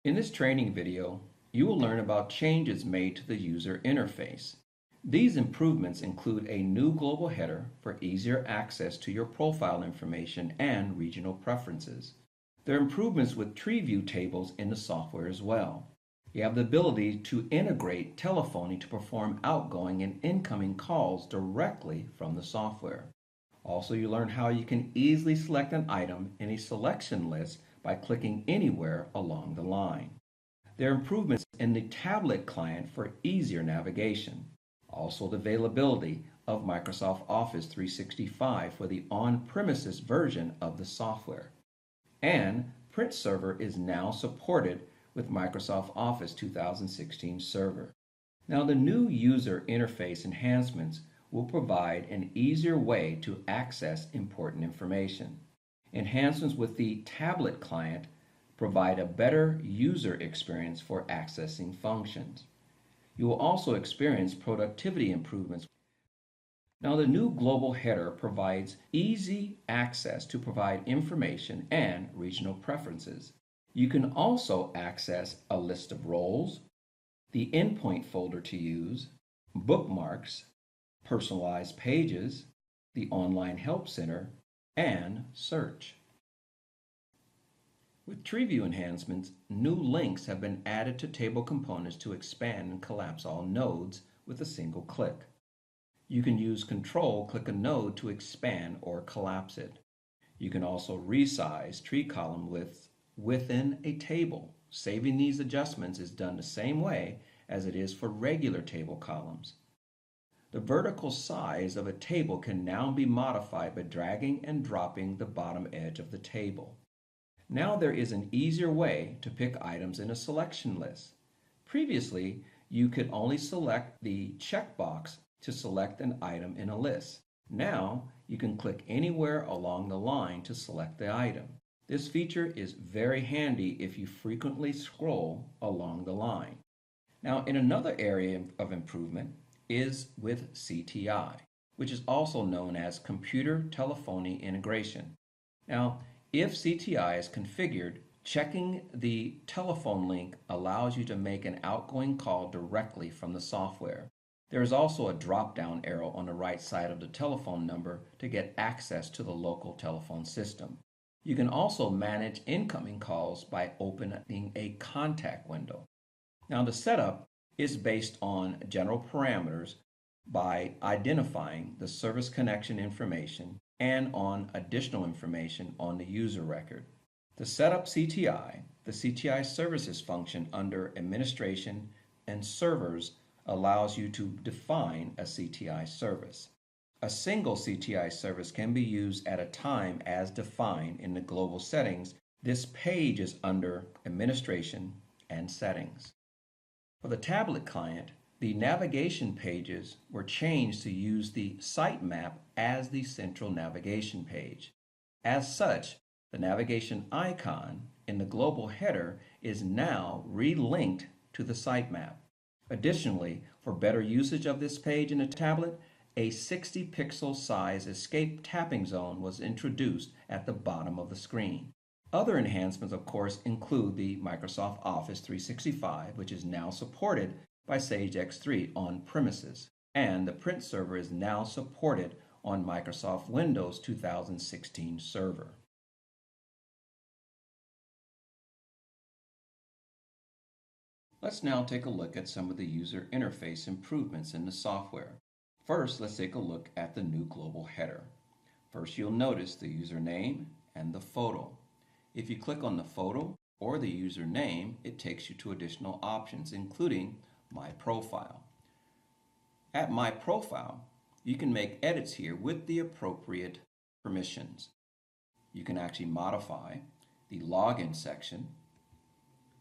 In this training video, you will learn about changes made to the user interface. These improvements include a new global header for easier access to your profile information and regional preferences. There are improvements with tree view tables in the software as well. You have the ability to integrate telephony to perform outgoing and incoming calls directly from the software. Also, you learn how you can easily select an item in a selection list by clicking anywhere along the line. There are improvements in the tablet client for easier navigation. Also, the availability of Microsoft Office 365 for the on-premises version of the software. And Print Server is now supported with Microsoft Office 2016 Server. Now, the new user interface enhancements will provide an easier way to access important information. Enhancements with the tablet client provide a better user experience for accessing functions. You will also experience productivity improvements. Now, the new global header provides easy access to provide information and regional preferences. You can also access a list of roles, the endpoint folder to use, bookmarks, personalized pages, the online help center, and search. With tree view enhancements, new links have been added to table components to expand and collapse all nodes with a single click. You can use Control, click a node to expand or collapse it. You can also resize tree column widths within a table. Saving these adjustments is done the same way as it is for regular table columns. The vertical size of a table can now be modified by dragging and dropping the bottom edge of the table. Now there is an easier way to pick items in a selection list. Previously, you could only select the checkbox to select an item in a list. Now, you can click anywhere along the line to select the item. This feature is very handy if you frequently scroll along the line. Now, in another area of improvement is with CTI, which is also known as Computer Telephony Integration. Now, if CTI is configured, checking the telephone link allows you to make an outgoing call directly from the software. There is also a drop-down arrow on the right side of the telephone number to get access to the local telephone system. You can also manage incoming calls by opening a contact window. Now, the setup is based on general parameters by identifying the service connection information and on additional information on the user record. To set up CTI, the CTI Services function under Administration and Servers allows you to define a CTI service. A single CTI service can be used at a time as defined in the global settings. This page is under Administration and Settings. For the tablet client, the navigation pages were changed to use the sitemap as the central navigation page. As such, the navigation icon in the global header is now relinked to the sitemap. Additionally, for better usage of this page in a tablet, a 60-pixel size escape tapping zone was introduced at the bottom of the screen. Other enhancements, of course, include the Microsoft Office 365, which is now supported by Sage X3 on premises, and the Print Server is now supported on Microsoft Windows 2016 Server. Let's now take a look at some of the user interface improvements in the software. First, let's take a look at the new global header. First, you'll notice the username and the photo. If you click on the photo or the username, it takes you to additional options, including My Profile. At My Profile, you can make edits here with the appropriate permissions. You can actually modify the login section,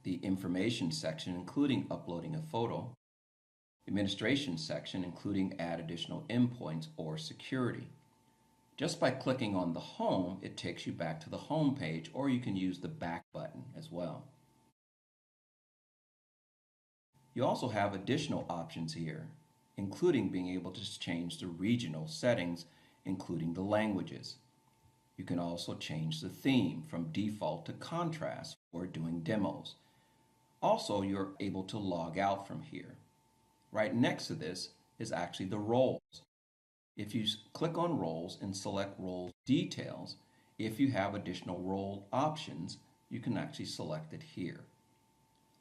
the information section, including uploading a photo, administration section, including add additional endpoints or security. Just by clicking on the home, it takes you back to the home page, or you can use the back button as well. You also have additional options here, including being able to change the regional settings, including the languages. You can also change the theme from default to contrast for doing demos. Also, you're able to log out from here. Right next to this is actually the roles. If you click on roles and select role details, if you have additional role options, you can actually select it here.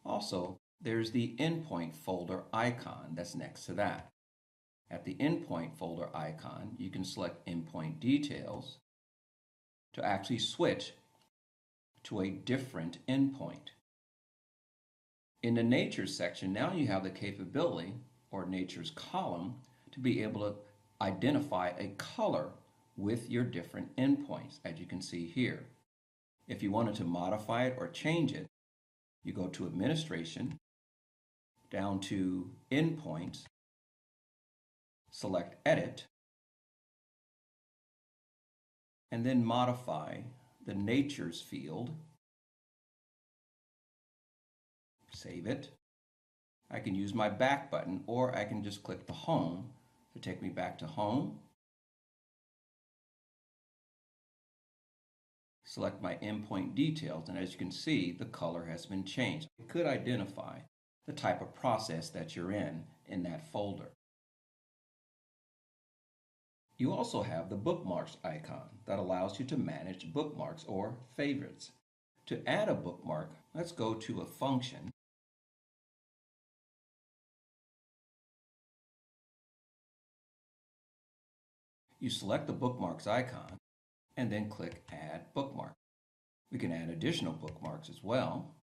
Also, there's the endpoint folder icon that's next to that. At the endpoint folder icon, you can select endpoint details to actually switch to a different endpoint. In the Natures section, now you have the capability, or Natures column, to be able to identify a color with your different endpoints, as you can see here. If you wanted to modify it or change it, you go to Administration, down to Endpoints, select Edit, and then modify the Natures field. Save it. I can use my back button, or I can just click the Home to take me back to Home. Select my endpoint details, and as you can see, the color has been changed. It could identify the type of process that you're in that folder. You also have the bookmarks icon that allows you to manage bookmarks or favorites. To add a bookmark, let's go to a function. You select the bookmarks icon and then click Add Bookmark. We can add additional bookmarks as well.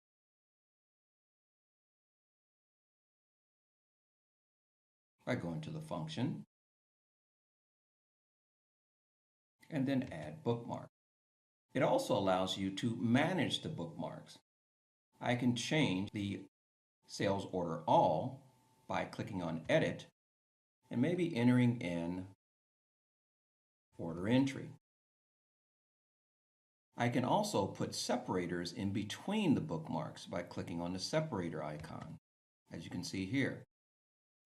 By going to the function and then Add Bookmark. It also allows you to manage the bookmarks. I can change the sales order all by clicking on Edit and maybe entering in order entry. I can also put separators in between the bookmarks by clicking on the separator icon, as you can see here.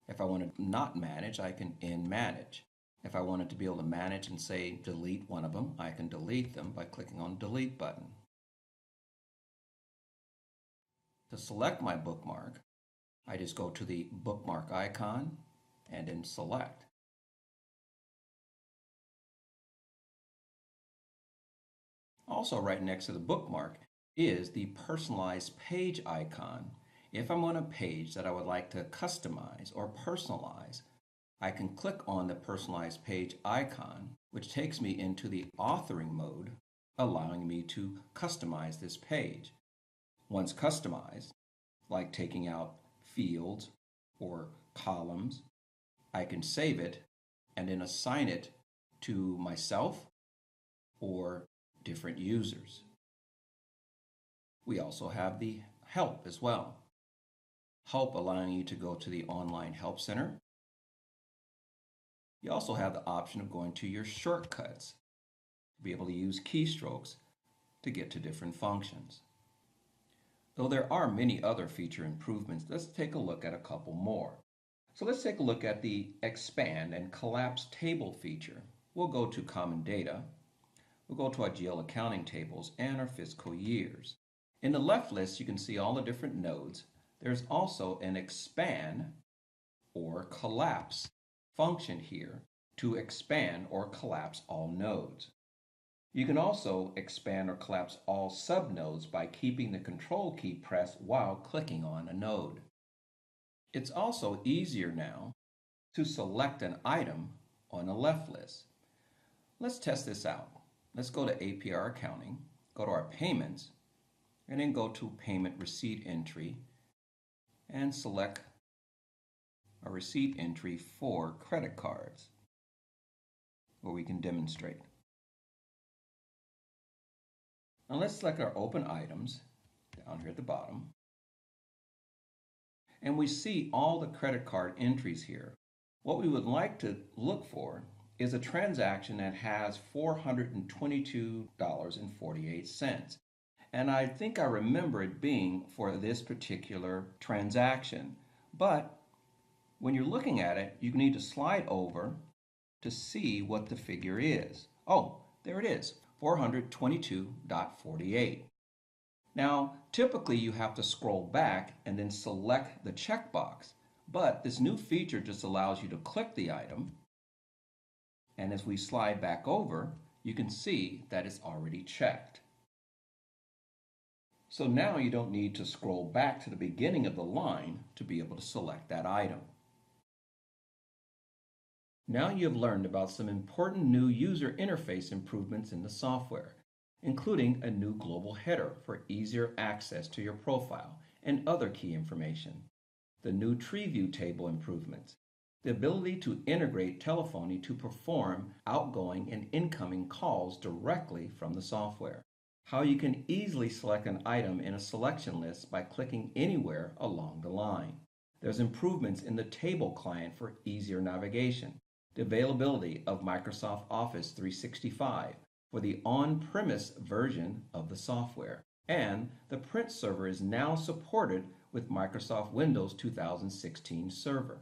If I want to not manage, I can end manage. If I wanted to be able to manage and say delete one of them, I can delete them by clicking on the delete button. To select my bookmark, I just go to the bookmark icon and then select. Also, right next to the bookmark is the personalized page icon. If I'm on a page that I would like to customize or personalize, I can click on the personalized page icon, which takes me into the authoring mode, allowing me to customize this page. Once customized, like taking out fields or columns, I can save it and then assign it to myself or different users. We also have the help as well. Help allowing you to go to the online help center. You also have the option of going to your shortcuts to be able to use keystrokes to get to different functions. Though there are many other feature improvements, let's take a look at a couple more. So let's take a look at the expand and collapse table feature. We'll go to common data. We'll go to our GL accounting tables and our fiscal years. In the left list, you can see all the different nodes. There's also an expand or collapse function here to expand or collapse all nodes. You can also expand or collapse all subnodes by keeping the control key pressed while clicking on a node. It's also easier now to select an item on a left list. Let's test this out. Let's go to APR accounting, go to our payments, and then go to payment receipt entry and select a receipt entry for credit cards where we can demonstrate. Now let's select our open items down here at the bottom. And we see all the credit card entries here. What we would like to look for is a transaction that has $422.48. And I think I remember it being for this particular transaction. But when you're looking at it, you need to slide over to see what the figure is. Oh, there it is, 422.48. Now, typically you have to scroll back and then select the checkbox, but this new feature just allows you to click the item, and as we slide back over, you can see that it's already checked. So now you don't need to scroll back to the beginning of the line to be able to select that item. Now you have learned about some important new user interface improvements in the software, including a new global header for easier access to your profile and other key information, the new tree view table improvements, the ability to integrate telephony to perform outgoing and incoming calls directly from the software, how you can easily select an item in a selection list by clicking anywhere along the line. There's improvements in the table client for easier navigation, the availability of Microsoft Office 365 for the on-premise version of the software, and the print server is now supported with Microsoft Windows 2016 Server.